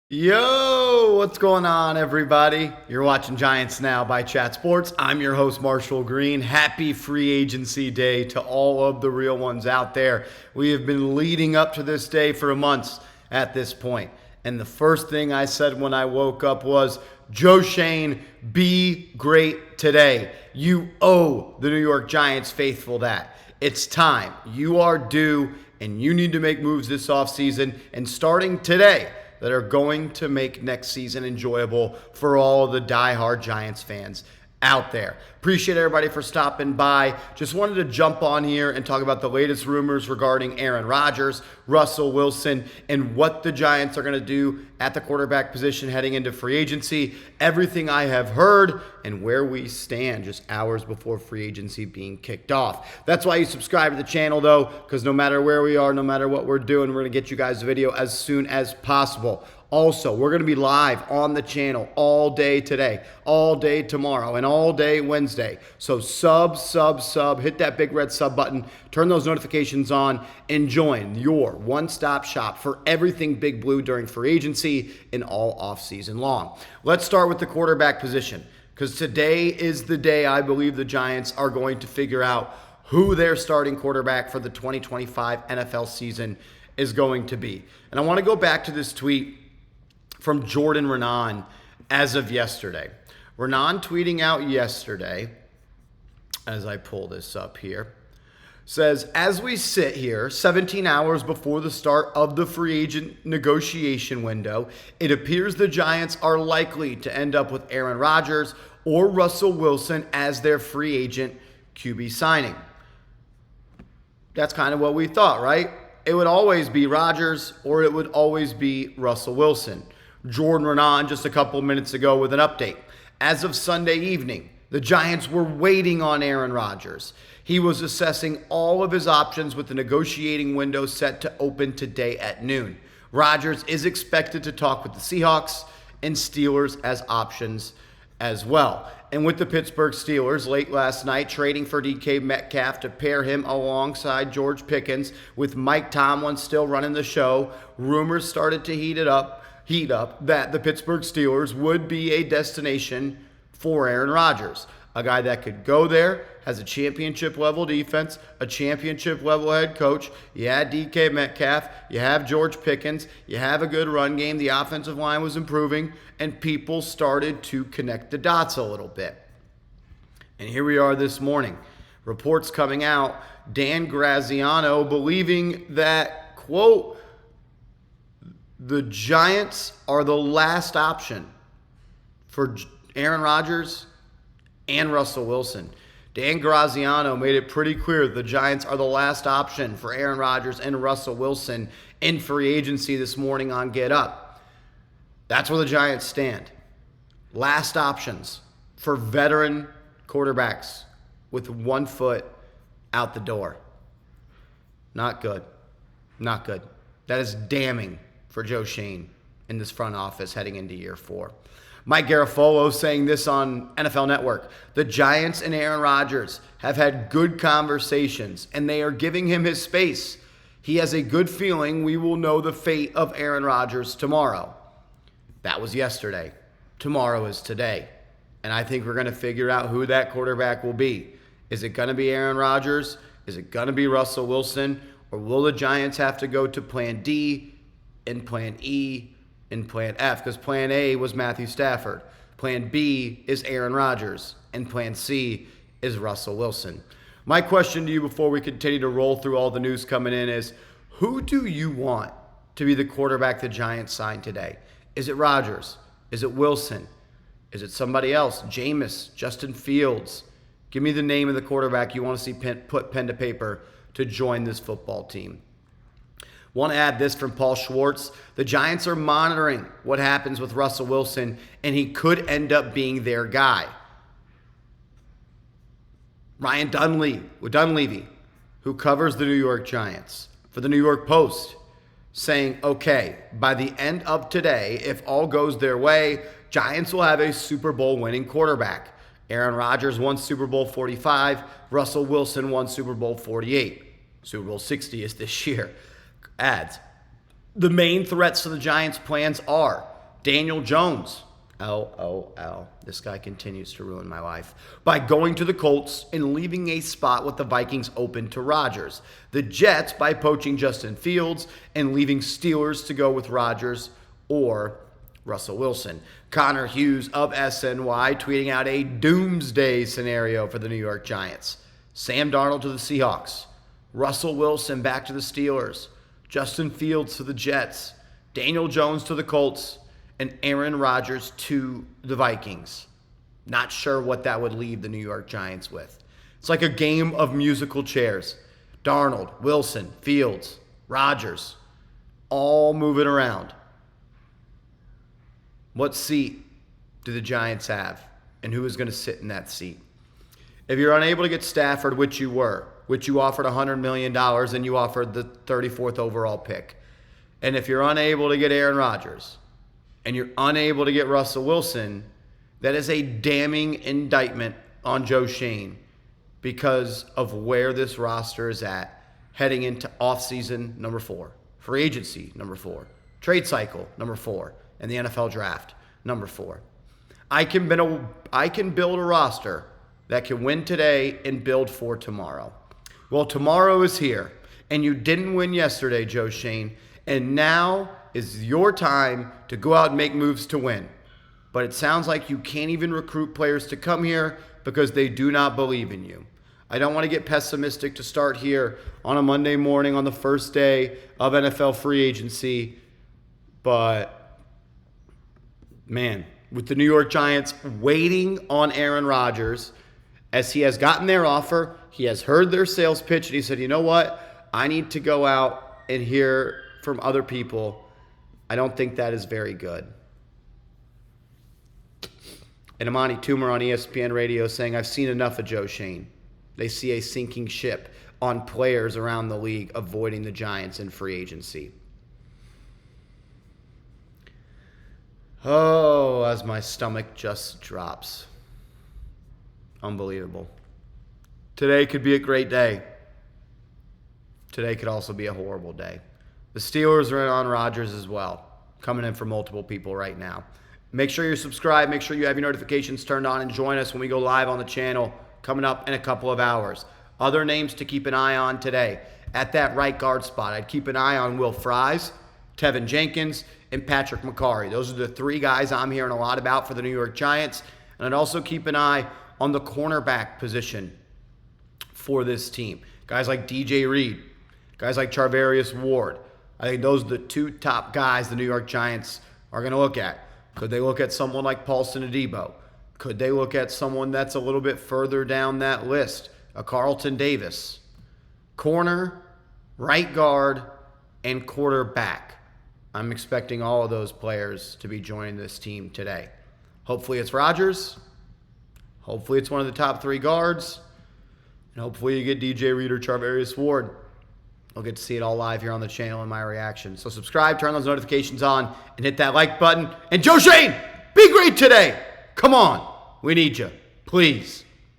Yo, what's going on, everybody? You're watching Giants Now by Chat Sports. I'm your host, Marshall Green. Happy free agency day to all of the real ones out there. We have been leading up to this day for months at this point. And the first thing I said when I woke up was, Joe Schoen, be great today. You owe the New York Giants faithful that. It's time. You are due, and you need to make moves this offseason. And starting today, that are going to make next season enjoyable for all of the diehard Giants fans out there. Appreciate everybody for stopping by. Just wanted to jump on here and talk about the latest rumors regarding Aaron Rodgers, Russell Wilson, and what the Giants are going to do at the quarterback position heading into free agency. Everything I have heard and where we stand just hours before free agency being kicked off. That's why you subscribe to the channel, though, because no matter where we are, no matter what we're doing, we're going to get you guys a video as soon as possible. Also, we're going to be live on the channel all day today, all day tomorrow, and all day Wednesday. So sub, hit that big red sub button, turn those notifications on, and join your one-stop shop for everything Big Blue during free agency and all offseason long. Let's start with the quarterback position, because today is the day I believe the Giants are going to figure out who their starting quarterback for the 2025 NFL season is going to be. And I want to go back to this tweet from Jordan Renan as of yesterday. Renan tweeting out yesterday, as I pull this up here, says, as we sit here 17 hours before the start of the free agent negotiation window, it appears the Giants are likely to end up with Aaron Rodgers or Russell Wilson as their free agent QB signing. That's kind of what we thought, right? It would always be Rodgers or it would always be Russell Wilson. Jordan Renan just a couple minutes ago with an update. As of Sunday evening, the Giants were waiting on Aaron Rodgers. He was assessing all of his options with the negotiating window set to open today at noon. Rodgers is expected to talk with the Seahawks and Steelers as options as well. And with the Pittsburgh Steelers late last night trading for DK Metcalf to pair him alongside George Pickens, with Mike Tomlin still running the show, rumors started to heat up that the Pittsburgh Steelers would be a destination for Aaron Rodgers. A guy that could go there, has a championship-level defense, a championship-level head coach. You had DK Metcalf, you have George Pickens, you have a good run game, the offensive line was improving, and people started to connect the dots a little bit. And here we are this morning. Reports coming out, Dan Graziano believing that, quote, the Giants are the last option for Aaron Rodgers and Russell Wilson. Dan Graziano made it pretty clear that the Giants are the last option for Aaron Rodgers and Russell Wilson in free agency this morning on Get Up. That's where the Giants stand. Last options for veteran quarterbacks with 1 foot out the door. Not good. Not good. That is damning for Joe Schoen in this front office heading into year 4. Mike Garafolo saying this on NFL Network. The Giants and Aaron Rodgers have had good conversations, and they are giving him his space. He has a good feeling we will know the fate of Aaron Rodgers tomorrow. That was yesterday. Tomorrow is today. And I think we're going to figure out who that quarterback will be. Is it going to be Aaron Rodgers? Is it going to be Russell Wilson? Or will the Giants have to go to plan D and plan E and plan F? Because plan A was Matthew Stafford. Plan B is Aaron Rodgers. And plan C is Russell Wilson. My question to you before we continue to roll through all the news coming in is, who do you want to be the quarterback the Giants signed today? Is it Rodgers? Is it Wilson? Is it somebody else? Jameis, Justin Fields? Give me the name of the quarterback you want to see put pen to paper to join this football team. Want to add this from Paul Schwartz. The Giants are monitoring what happens with Russell Wilson, and he could end up being their guy. Ryan Dunleavy, who covers the New York Giants for the New York Post, saying, okay, by the end of today, if all goes their way, Giants will have a Super Bowl winning quarterback. Aaron Rodgers won Super Bowl 45. Russell Wilson won Super Bowl 48. Super Bowl 60 is this year. Adds, the main threats to the Giants' plans are Daniel Jones, LOL, this guy continues to ruin my life, by going to the Colts and leaving a spot with the Vikings open to Rodgers. The Jets by poaching Justin Fields and leaving Steelers to go with Rodgers or Russell Wilson. Connor Hughes of SNY tweeting out a doomsday scenario for the New York Giants. Sam Darnold to the Seahawks. Russell Wilson back to the Steelers. Justin Fields to the Jets. Daniel Jones to the Colts. And Aaron Rodgers to the Vikings. Not sure what that would leave the New York Giants with. It's like a game of musical chairs. Darnold, Wilson, Fields, Rodgers, all moving around. What seat do the Giants have? And who is going to sit in that seat? If you're unable to get Stafford, which you offered $100 million and you offered the 34th overall pick. And if you're unable to get Aaron Rodgers and you're unable to get Russell Wilson, that is a damning indictment on Joe Schoen because of where this roster is at heading into offseason number 4, free agency number 4, trade cycle number 4, and the NFL draft number 4. I can build a roster that can win today and build for tomorrow. Well, tomorrow is here, and you didn't win yesterday, Joe Schoen, and now is your time to go out and make moves to win. But it sounds like you can't even recruit players to come here because they do not believe in you. I don't want to get pessimistic to start here on a Monday morning on the first day of NFL free agency, but man, with the New York Giants waiting on Aaron Rodgers, as he has gotten their offer, he has heard their sales pitch, and he said, you know what? I need to go out and hear from other people. I don't think that is very good. And Amani Toomer on ESPN Radio saying, I've seen enough of Joe Schoen. They see a sinking ship on players around the league avoiding the Giants in free agency. Oh, as my stomach just drops. Unbelievable. Today could be a great day. Today could also be a horrible day. The Steelers are in on Rodgers as well. Coming in for multiple people right now. Make sure you're subscribed. Make sure you have your notifications turned on and join us when we go live on the channel coming up in a couple of hours. Other names to keep an eye on today. At that right guard spot, I'd keep an eye on Will Fries, Tevin Jenkins, and Patrick McCarry. Those are the 3 guys I'm hearing a lot about for the New York Giants. And I'd also keep an eye on the cornerback position for this team. Guys like DJ Reed, guys like Charvarius Ward. I think those are the 2 top guys the New York Giants are going to look at. Could they look at someone like Paulson Adebo? Could they look at someone that's a little bit further down that list? A Carlton Davis. Corner, right guard, and quarterback. I'm expecting all of those players to be joining this team today. Hopefully it's Rodgers. Hopefully it's one of the top 3 guards. And hopefully you get DJ Reed or Charvarius Ward. I'll get to see it all live here on the channel and my reaction. So subscribe, turn those notifications on, and hit that like button. And Joe Schoen, be great today. Come on. We need you. Please.